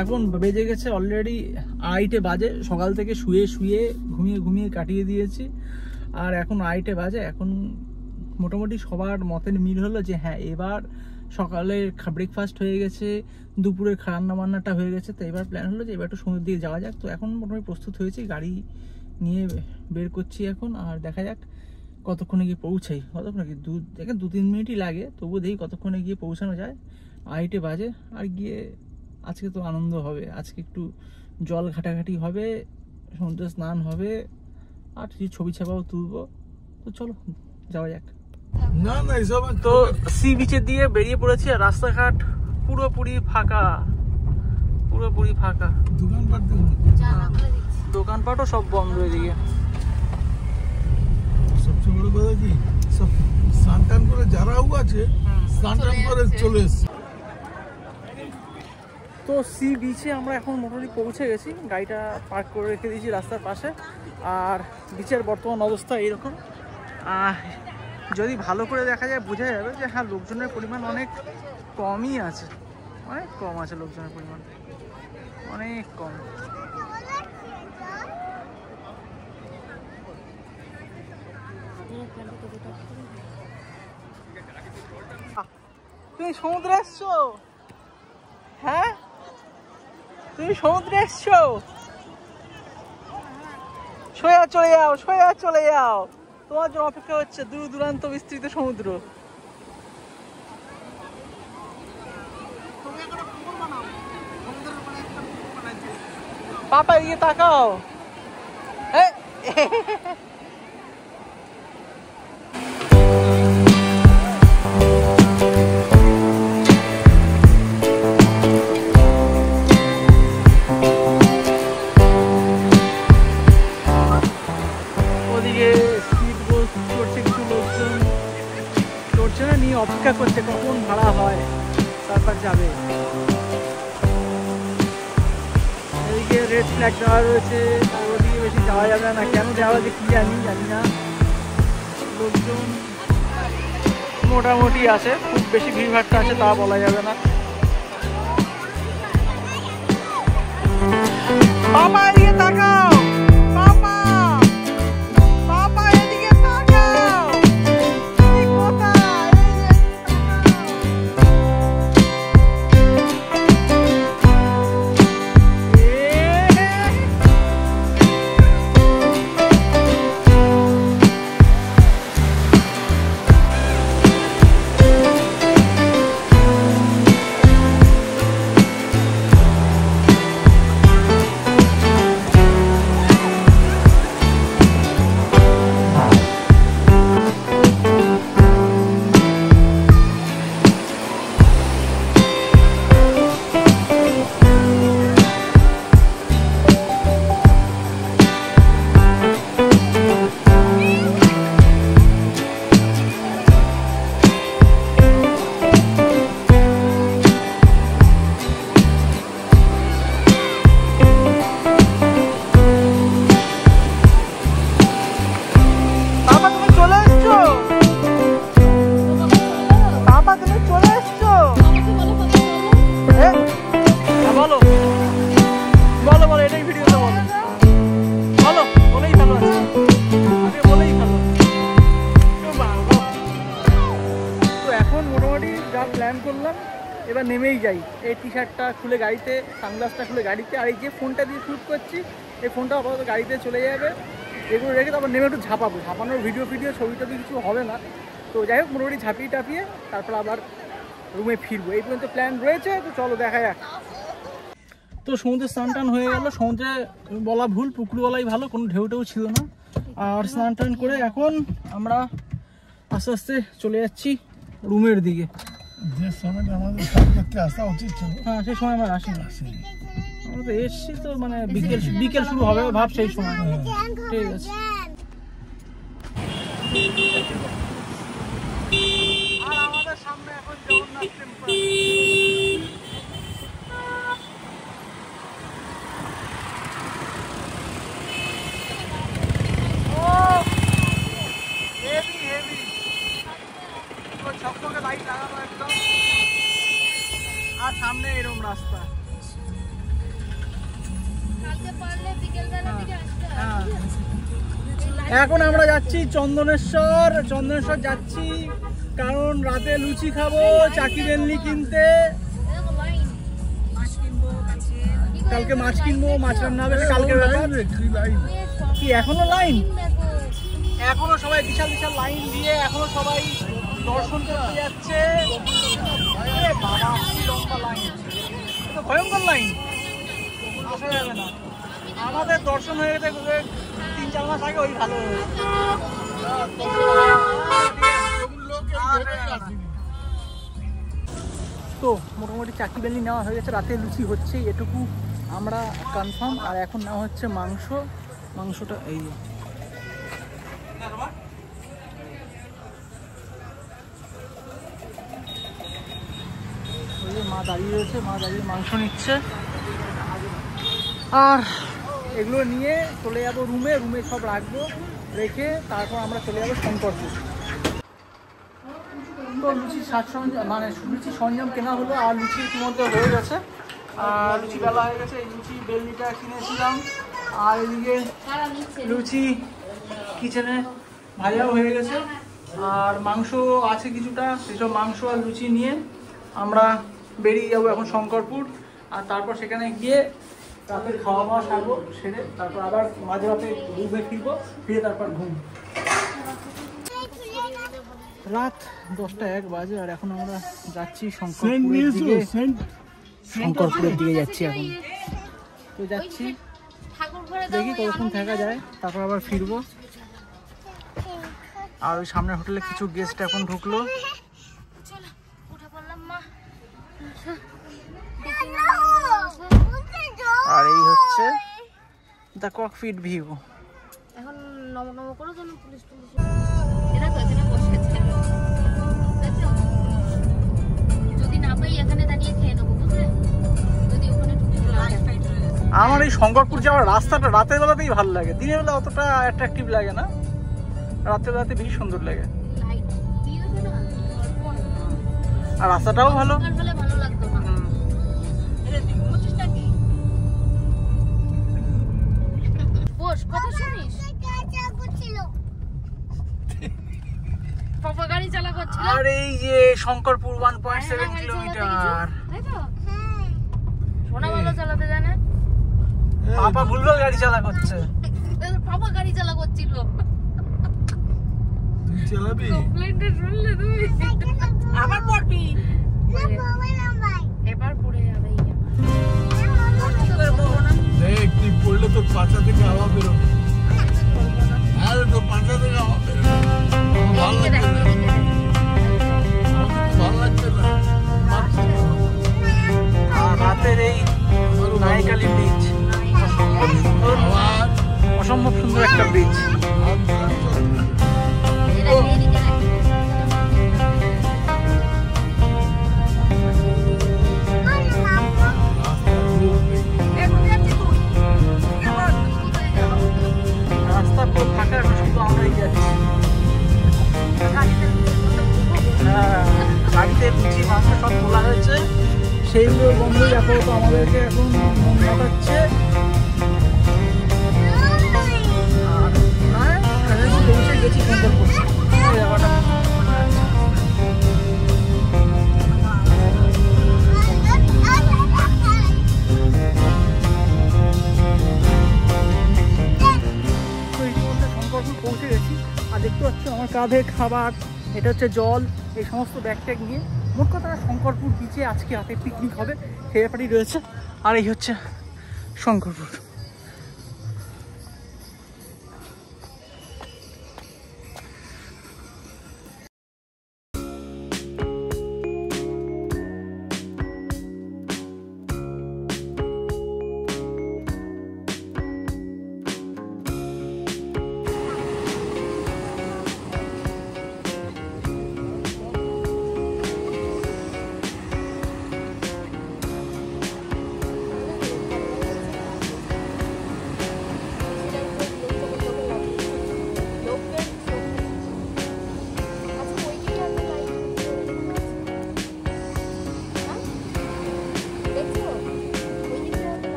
এখন বেজে গেছে অলরেডি 2:30 বাজে। সকাল থেকে শুয়ে শুয়ে ঘুমিয়ে কাটিয়ে দিয়েছি, আর এখন 2:30 বাজে। এখন মোটামুটি সবার মতের মিল হলো যে হ্যাঁ, এবার সকালের ব্রেকফাস্ট হয়ে গেছে, দুপুরের রান্না বান্নাটা হয়ে গেছে, তো এবার প্ল্যান হলো যে এবার একটু সমুদ্রের দিকে যাওয়া যাক। তো এখন মোটামুটি প্রস্তুত হয়েছি, গাড়ি নিয়ে বের করছি এখন, আর দেখা যাক কতক্ষণে গিয়ে পৌঁছাই। কতক্ষণে কি 2-3 মিনিটই লাগে, তবুও দেখি কতক্ষণে গিয়ে পৌঁছানো যায়। 2:30 বাজে। আর গিয়ে আজকে তো আনন্দ হবে, আজকে একটু জল ঘাটাঘাটি হবে, সমুদ্রে স্নান হবে, আর কিছু ছবি ছাপাও তুলবো। তো চলো যাওয়া যাক। না না এসব তো সি বিচের দিয়ে বেরিয়ে পড়েছি, আর রাস্তাঘাট পুরোপুরি ফাঁকা, পুরোপুরি ফাঁকা। দোকানপাটও সব বন্ধ এদিকে। সবচেয়ে বড় কথা কি, সব স্নান টান করে যারা আছে স্নান টান করে চলে এসছে। তো সি বিচে আমরা এখন মোটামুটি পৌঁছে গেছি, গাড়িটা পার্ক করে রেখে দিয়েছি রাস্তার পাশে। আর বিচের বর্তমান অবস্থা এইরকম। যদি ভালো করে দেখা যায় বোঝা যাবে যে হ্যাঁ, লোকজনের পরিমাণ অনেক কমই আছে, অনেক কম আছে লোকজনের পরিমাণ, অনেক কম। তুমি সমুদ্রে এসছো? হ্যাঁ, তুমি সমুদ্রে এসছো? সোজা চলে যাও, সোজা চলে যাও, তোমার জন্য অপেক্ষা হচ্ছে দূর দূরান্ত বিস্তৃত সমুদ্র। পাপা এদিকে তাকাও। অপেক্ষা করছে কখন ভাড়া হয়, তারপর যাবে। এদিকে রেড ফ্ল্যাগ দেওয়া রয়েছে, ওদিকে বেশি যাওয়া যাবে না। কেন যাওয়া যে কি জানি না। লোকজন মোটামুটি আছে, খুব বেশি ভিড়ভাট্টা আছে তা বলা যাবে না। বাবা এদিকে তাকাও, বাবা বাবা এদিকে তাকাও। এবার নেমেই যাই। এই টি শার্টটা খুলে গাড়িতে, সানগ্লাসটা খুলে গাড়িতে, আর এই যে ফোনটা দিয়ে শ্যুট করছি এই ফোনটা আপাতত গাড়িতে চলে যাবে। এগুলো রেখে তারপর নেমে একটু ঝাপানোর ভিডিও ছবি টবি কিছু হবে না। তো যাই হোক, মোটামুটি ঝাঁপিয়ে টাপিয়ে তারপর আবার রুমে ফিরবো, এই পর্যন্ত প্ল্যান রয়েছে। তো চলো দেখা যাক। তো সমুদ্রে স্নান টান হয়ে গেল। সমুদ্রে বলা ভুল, পুকুর বলাই ভালো, কোনো ঢেউ ছিল না। আর স্নান টান করে এখন আমরা আস্তে আস্তে চলে যাচ্ছি রুমের দিকে। যে সময় আমাদের সাথে আসা উচিত ছিল, হ্যাঁ সেই সময় আমরা আসিনি। আমরা তো এসছি তো মানে বিকেল শুরু হবে ভাব, সেই সময়। ঠিক আছে। আর আমাদের সামনে এখন জগন্নাথ টেম্পল। ঝকঝকে লাইট লাগানো একদম, আর সামনে এরকম রাস্তা। এখন আমরা যাচ্ছি চন্দনেশ্বর যাচ্ছি, কারণ রাতে লুচি খাবো, চাকি বেলনি কিনতে, কালকে মাছ কিনবো, মাছ রান্না হবে কালকে ব্যাপার। কি এখনো লাইন? এখনো সবাই বিশাল বিশাল লাইন দিয়ে এখনো সবাই দর্শন করতে যাচ্ছে। বাবা কি লম্বা লাইন, ভয়ঙ্কর লাইন, আসা যাবে না। আমাদের দর্শন হয়ে গেছে 3-4 মাস আগে, ওই ভালো তো মোটামুটি চাকি বেলনি নেওয়া হয়ে গেছে, রাতে লুচি হচ্ছে এটুকু আমরা কনফার্ম। আর এখন নেওয়া হচ্ছে মাংসটা এই মা দাঁড়িয়ে রয়েছে, মা দাঁড়িয়ে মাংস নিচ্ছে। আর এগুলো নিয়ে চলে যাবো রুমে সব রাখবো, রেখে তারপর আমরা চলে যাবো শঙ্করপুর। তো লুচির লুচি সরঞ্জাম কেনা হলো, আর লুচি ইতিমধ্যে হয়ে গেছে, আর লুচি বেলা হয়ে গেছে। এই লুচি বেলনিটা কিনেছিলাম, আর এদিকে লুচি কিচেনে ভাজাও হয়ে গেছে, আর মাংস আছে কিছুটা, সেসব মাংস আর লুচি নিয়ে আমরা বেরিয়ে যাবো এখন শঙ্করপুর। আর তারপর সেখানে গিয়ে রাতের খাওয়া দাওয়া সারবো, সেরে তারপর আবার মাঝরাতে রুমে ফিরে তারপর ঘুম। রাত 10টা 1 বাজে, আর এখন আমরা যাচ্ছি শঙ্করপুরের দিকে যাচ্ছি এখন। তো যাচ্ছি, দেখি কতক্ষণ থাকা যায়, তারপর আবার ফিরবো। আর ওই সামনের হোটেলে কিছু গেস্ট এখন ঢুকলো। আর এই হচ্ছে দ্য ককপিট ভিউ। এখন নম করে যেন পুলিশ এরা তো এখানে বসে আছে, যদি না পাই এখানে দাঁড়িয়ে খেয়ে নেবো, বুঝলে? যদি ওখানে আমার এই শঙ্করপুর যাওয়ার রাস্তাটা রাতের বেলাতেই ভালো লাগে, দিনের বেলা অতটা অ্যাট্রাকটিভ লাগে না, রাতের বেলাতে বেশি সুন্দর লাগে। আর রাস্তাটাও ভালো, ভালো লাগতো না। কথা শুনিস? পাপা গাড়ি চালা করছিল। আর এই যে শঙ্করপুর 1.7 কিলোমিটার। সোনা ভালো চালাতে জানে, পাপা ভুলভাল গাড়ি চালা করছে। পাপা গাড়ি চালা করছিল, তুই চালাবি? কমপ্লেন্টে শুনলে তুই আবার পড়বি, এবার পড়ে যাবে। দেখ তুই পড়লে তোর পাছা থেকে হাওয়া বেরোবে। আরে তোর পাছা থেকে হাওয়া বেরোবে, ভালো লাগছে না, ভালো লাগছে না। আর রাতের এই নাইকালি ব্রিজ অসম্ভব সুন্দর একটা ব্রিজ। রাস্তা পুরো ফাঁকা, শুধু আমরাই যাচ্ছি। গাড়িতে লুচি মাংস সব তোলা হয়েছে, সেইগুলো বন্ধুই আপাতত আমাদেরকে এখন মন মাতাচ্ছে। আর পৌঁছে গেছি শঙ্করপুর জায়গাটা। শঙ্করপুর পৌঁছে গেছি, আর দেখতে পাচ্ছ আমার কাঁধে খাবার, এটা হচ্ছে জল, এই সমস্ত ব্যাগ ট্যাগ নিয়ে মোট কথা শঙ্করপুর বিচে আজকে রাতে পিকনিক হবে, সেই ব্যাপারই রয়েছে। আর এই হচ্ছে শঙ্করপুর।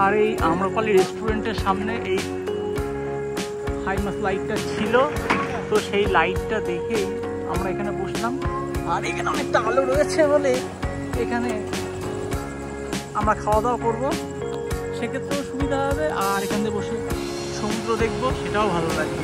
আর এই আম্রপালি রেস্টুরেন্টের সামনে এই হাইমাস লাইটটা ছিল, তো সেই লাইটটা দেখেই আমরা এখানে বসলাম। আর এখানে অনেকটা আলো রয়েছে বলে এখানে আমরা খাওয়া দাওয়া করবো, সেক্ষেত্রেও সুবিধা হবে। আর এখানে বসে সমুদ্র দেখবো, সেটাও ভালো লাগবে।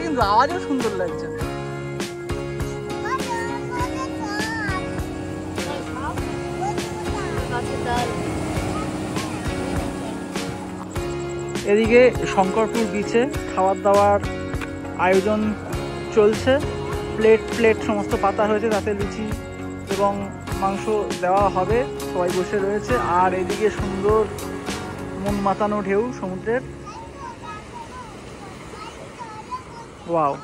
কিন্তু আওয়াজও সুন্দর লাগছে। এদিকে শঙ্করপুর বিচে খাবার দাবার আয়োজন চলছে। প্লেট সমস্ত পাতা হয়েছে, তাতে লুচি এবং মাংস দেওয়া হবে, সবাই বসে রয়েছে। আর এদিকে সুন্দর মন মাতানো ঢেউ সমুদ্রের। ওয়াও,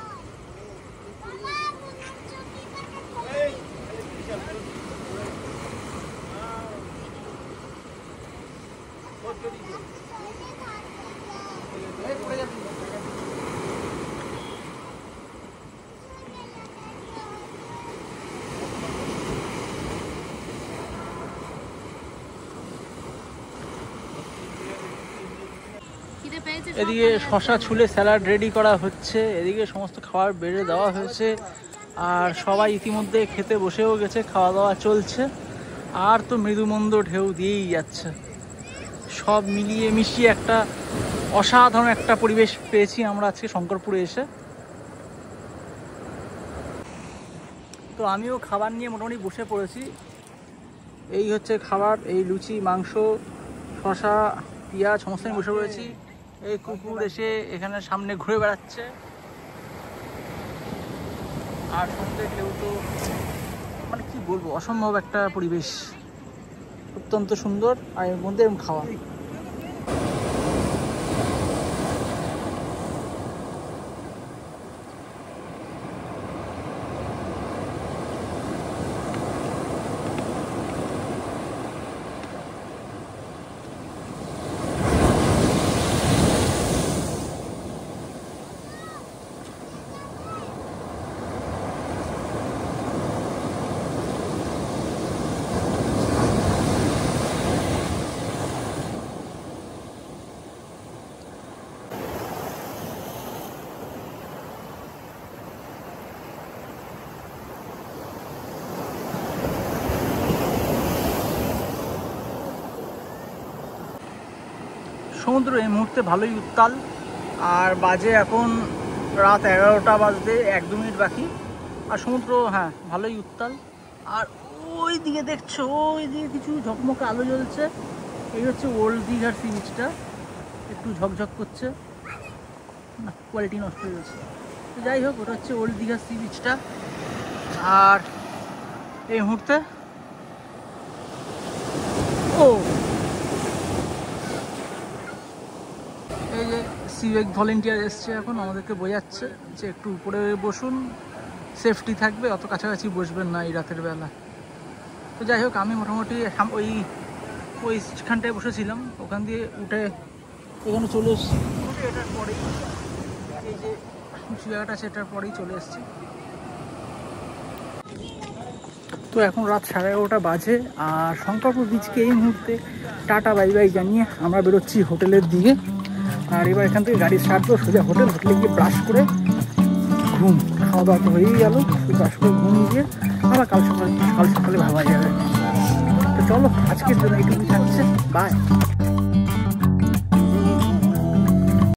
এদিকে শশা ছুলে স্যালাড রেডি করা হচ্ছে, এদিকে সমস্ত খাবার বেড়ে দেওয়া হয়েছে। আর সবাই ইতিমধ্যে খেতে বসেও গেছে, খাওয়া দাওয়া চলছে। আর তো মৃদুমন্দ ঢেউ দিয়েই যাচ্ছে। সব মিলিয়ে মিশিয়ে একটা অসাধারণ একটা পরিবেশ পেয়েছি আমরা আজকে শঙ্করপুরে এসে। তো আমিও খাবার নিয়ে মোটামুটি বসে পড়েছি। এই হচ্ছে খাবার, এই লুচি, মাংস, শশা, পেঁয়াজ সমস্ত নিয়ে বসে পড়েছি। এই কুকুর এসে এখানে সামনে ঘুরে বেড়াচ্ছে। আর সমুদ্রের ঢেউ তো মানে কি বলবো, অসম্ভব একটা পরিবেশ, অত্যন্ত সুন্দর। আর এর মধ্যে খাওয়া। সমুদ্র এই মুহূর্তে ভালোই উত্তাল। আর বাজে এখন রাত 11টা বাজতে 1-2 মিনিট বাকি। আর সমুদ্র হ্যাঁ ভালোই উত্তাল। আর ওই দিকে দেখছো, ওই দিকে কিছু ঝকমকে আলো জ্বলছে। এই হচ্ছে ওল্ড দীঘার সি বিচটা, একটু ঝকঝক করছে, না কোয়ালিটি নষ্ট হয়ে গেছে। তো যাই হোক, ওটা হচ্ছে ওল্ড দীঘার সি বিচটা। আর এই মুহূর্তে এই যে সিভিক ভলেন্টিয়ার এসছে, এখন আমাদেরকে বোঝাচ্ছে যে একটু উপরে বসুন, সেফটি থাকবে, অত কাছাকাছি বসবেন না এই রাতের বেলা। তো যাই হোক, আমি মোটামুটি ওইখানটায় বসেছিলাম, ওখান দিয়ে উঠে এখানে চলে এসেছি। এটার পরেই এই যে উঁচু জায়গাটা আছে, এটার পরেই চলে এসেছি। তো এখন রাত 11:30 বাজে। আর শঙ্করপুর বিচকে এই মুহূর্তে টাটা বাই বাই জানিয়ে আমরা বেরোচ্ছি হোটেলের দিকে। আর এবার এখান থেকে গাড়ি ছাড়বো, সোজা হোটেলে গিয়ে ব্রাশ করে ঘুম। খাওয়া দাওয়া তো হয়েই গেল, ব্রাশ করে ঘুম দিয়ে আবার কাল সকালে ভাবা যাবে। তো চলো, আজকের জন্য এইটুকুই থাকছে, বাই।